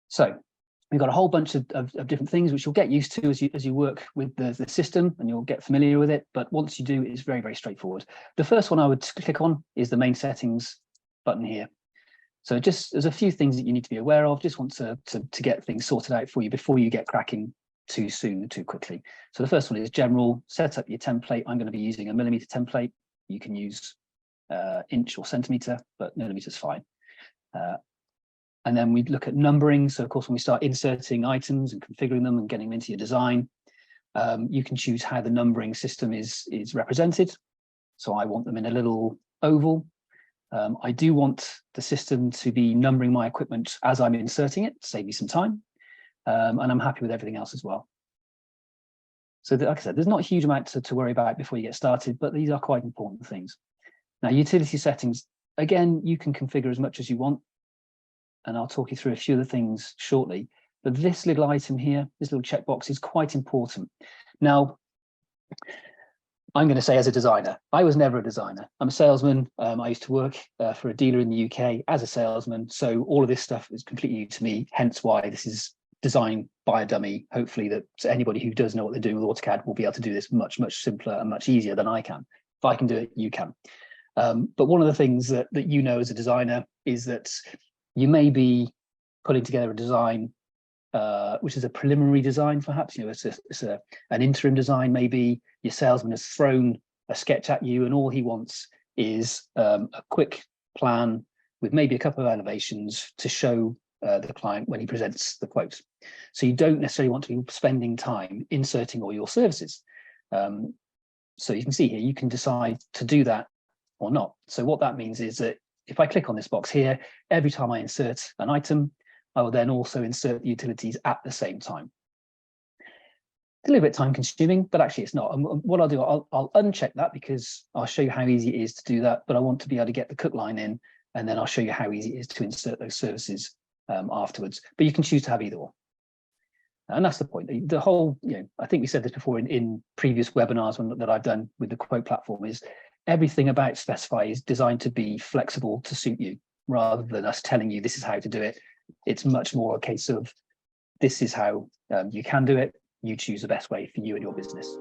So we've got a whole bunch of different things which you'll get used to as you work with the system, and you'll get familiar with it. But once you do, it's very, very straightforward. The first one I would click on is the main settings button here. So just there's a few things that you need to be aware of. Just want to get things sorted out for you before you get cracking too soon, too quickly. So the first one is general. Set up your template. I'm going to be using a millimeter template. You can use inch or centimeter, but millimeter's fine. And then we look at numbering. So of course, when we start inserting items and configuring them and getting them into your design, you can choose how the numbering system is represented. So I want them in a little oval. I do want the system to be numbering my equipment as I'm inserting it, to save me some time. And I'm happy with everything else as well. So like I said, there's not a huge amount to worry about before you get started, but these are quite important things. Now, utility settings, again, you can configure as much as you want. And I'll talk you through a few of the things shortly. But this little item here, this little checkbox is quite important. Now, I'm going to say as a designer, I was never a designer. I'm a salesman. I used to work for a dealer in the UK as a salesman. So all of this stuff is completely new to me, hence why this is designed by a dummy. Hopefully that anybody who does know what they're doing with AutoCAD will be able to do this much, much simpler and much easier than I can. If I can do it, you can. But one of the things that you know as a designer is that you may be putting together a design, which is a preliminary design, perhaps. You know, it's an interim design. Maybe your salesman has thrown a sketch at you, and all he wants is a quick plan with maybe a couple of elevations to show the client when he presents the quote. So you don't necessarily want to be spending time inserting all your services. So you can see here, you can decide to do that or not. So what that means is that if I click on this box here, every time I insert an item, I will then also insert the utilities at the same time. It's a little bit time consuming, but actually it's not. And what I'll do, I'll uncheck that because I'll show you how easy it is to do that, but I want to be able to get the cook line in, and then I'll show you how easy it is to insert those services afterwards. But you can choose to have either or. And that's the point. The whole, you know, I think we said this before in previous webinars that I've done with the quote platform, is everything about Specifi is designed to be flexible to suit you, rather than us telling you this is how to do it. It's much more a case of this is how you can do it. You choose the best way for you and your business.